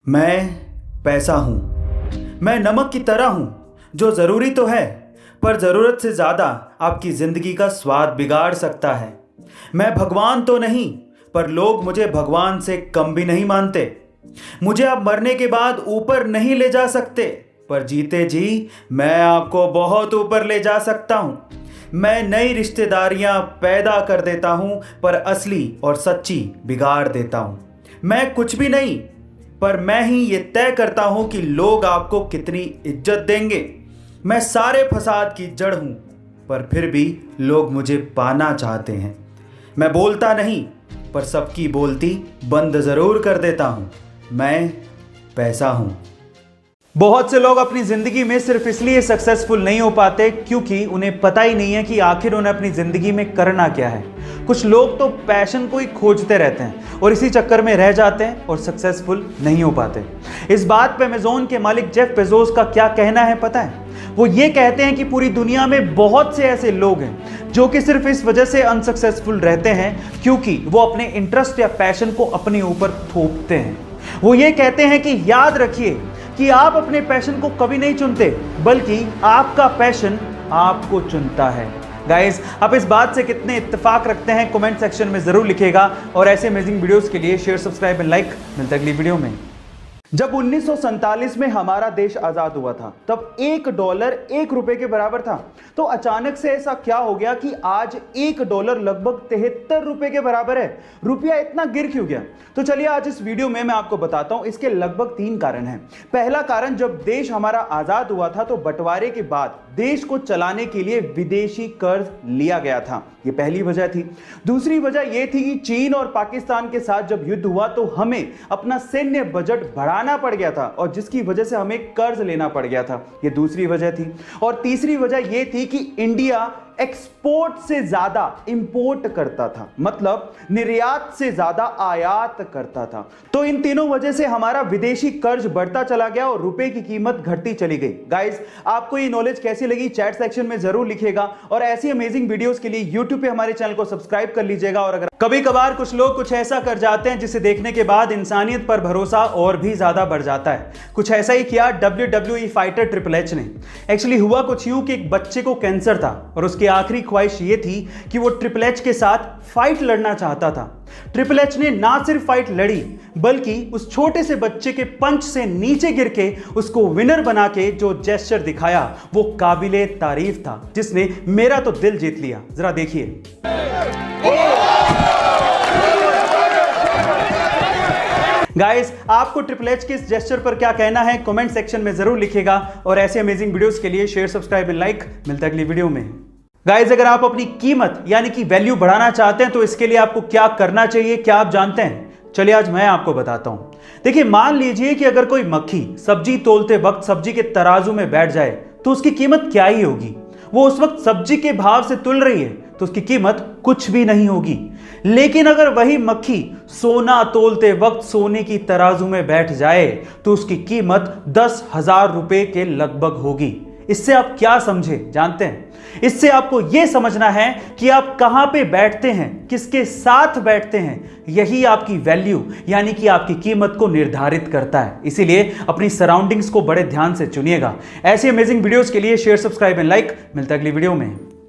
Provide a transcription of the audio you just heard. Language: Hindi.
मैं पैसा हूँ। मैं नमक की तरह हूँ जो ज़रूरी तो है, पर ज़रूरत से ज़्यादा आपकी ज़िंदगी का स्वाद बिगाड़ सकता है। मैं भगवान तो नहीं, पर लोग मुझे भगवान से कम भी नहीं मानते। मुझे आप मरने के बाद ऊपर नहीं ले जा सकते, पर जीते जी मैं आपको बहुत ऊपर ले जा सकता हूँ। मैं नई रिश्तेदारियाँ पैदा कर देता हूँ, पर असली और सच्ची बिगाड़ देता हूँ। मैं कुछ भी नहीं, पर मैं ही ये तय करता हूं कि लोग आपको कितनी इज्जत देंगे। मैं सारे फसाद की जड़ हूं, पर फिर भी लोग मुझे पाना चाहते हैं। मैं बोलता नहीं, पर सबकी बोलती बंद जरूर कर देता हूं। मैं पैसा हूं। बहुत से लोग अपनी जिंदगी में सिर्फ इसलिए सक्सेसफुल नहीं हो पाते क्योंकि उन्हें पता ही नहीं है कि आखिर उन्हें अपनी जिंदगी में करना क्या है। कुछ लोग तो पैशन को ही खोजते रहते हैं और इसी चक्कर में रह जाते हैं और सक्सेसफुल नहीं हो पाते। इस बात पे अमेज़न के मालिक जेफ बेजोस का क्या कहना है पता है? वो ये कहते हैं कि पूरी दुनिया में बहुत से ऐसे लोग हैं जो कि सिर्फ इस वजह से अनसक्सेसफुल रहते हैं क्योंकि वो अपने इंटरेस्ट या पैशन को अपने ऊपर थोपते हैं। वो ये कहते हैं कि याद रखिए कि आप अपने पैशन को कभी नहीं चुनते, बल्कि आपका पैशन आपको चुनता है। गाइस, आप इस बात से कितने इत्तेफाक रखते हैं कमेंट सेक्शन में जरूर लिखिएगा और ऐसे अमेजिंग वीडियोस के लिए शेयर, सब्सक्राइब एंड लाइक। मिलते हैं अगली वीडियो में। जब 1947 में हमारा देश आजाद हुआ था तब $1 1 के बराबर था। तो अचानक से ऐसा क्या हो गया कि आज $1 लगभग 73 रुपए के बराबर है। रुपया इतना गिर क्यों गया? तो चलिए आज इस वीडियो में मैं आपको बताता हूं। इसके लगभग 3 कारण हैं। पहला कारण, जब देश हमारा आजाद हुआ था तो बंटवारे के बाद देश को चलाने के लिए विदेशी कर्ज लिया गया था। ये पहली वजह थी। दूसरी वजह यह थी कि चीन और पाकिस्तान के साथ जब युद्ध हुआ तो हमें अपना सैन्य बजट बढ़ाना पड़ गया था और जिसकी वजह से हमें कर्ज लेना पड़ गया था। ये दूसरी वजह थी। और तीसरी वजह यह थी कि इंडिया एक्सपोर्ट से ज्यादा इंपोर्ट करता था, मतलब निर्यात से ज्यादा आयात करता था। तो इन तीनों वजह से हमारा विदेशी कर्ज बढ़ता चला गया और रुपए की कीमत घटती चली गई। गाइस, आपको ये नॉलेज कैसी लगी चैट सेक्शन में जरूर लिखिएगा और ऐसी अमेजिंग वीडियोस के लिए YouTube पे हमारे चैनल को सब्सक्राइब कर लीजिएगा। और अगर कभी कभार कुछ लोग कुछ ऐसा कर जाते हैं जिसे देखने के बाद इंसानियत पर भरोसा और भी ज्यादा बढ़ जाता है। कुछ ऐसा ही किया WWE फाइटर ट्रिपल एच ने। एक्चुअली हुआ कुछ यूं कि एक बच्चे को कैंसर था और उसकी आखिरी ख्वाहिश ये थी कि वो ट्रिपल एच के साथ फाइट लड़ना चाहता था। ट्रिपल एच ने ना सिर्फ फाइट लड़ी बल्कि उस छोटे से बच्चे के पंच से नीचे गिर के उसको विनर बना के जो जेस्चर दिखाया वो काबिले तारीफ था, जिसने मेरा तो दिल जीत लिया। जरा देखिए। गाइस, आपको ट्रिपल एच के इस जेस्चर पर क्या कहना है कमेंट सेक्शन में जरूर लिखिएगा और ऐसे अमेजिंग वीडियोस के लिए शेयर, सब्सक्राइब एंड लाइक। मिलता है अगली वीडियो में। गाइस, अगर आप अपनी कीमत यानी कि वैल्यू बढ़ाना चाहते हैं तो इसके लिए आपको क्या करना चाहिए, क्या आप जानते हैं? चलिए आज मैं आपको बताता हूं। देखिए, मान लीजिए कि अगर कोई मक्खी सब्जी तोलते वक्त सब्जी के तराजू में बैठ जाए तो उसकी कीमत क्या ही होगी? वो उस वक्त सब्जी के भाव से तुल रही है तो उसकी कीमत कुछ भी नहीं होगी। लेकिन अगर वही मक्खी सोना तोलते वक्त सोने की तराजू में बैठ जाए तो उसकी कीमत 10,000 रुपए के लगभग होगी। इससे आप क्या समझे जानते हैं? इससे आपको यह समझना है कि आप कहां पे बैठते हैं, किसके साथ बैठते हैं, यही आपकी वैल्यू यानी कि आपकी कीमत को निर्धारित करता है। इसीलिए अपनी सराउंडिंग्स को बड़े ध्यान से चुनिएगा। ऐसे अमेजिंग वीडियोस के लिए शेयर, सब्सक्राइब एंड लाइक। मिलता है अगली वीडियो में।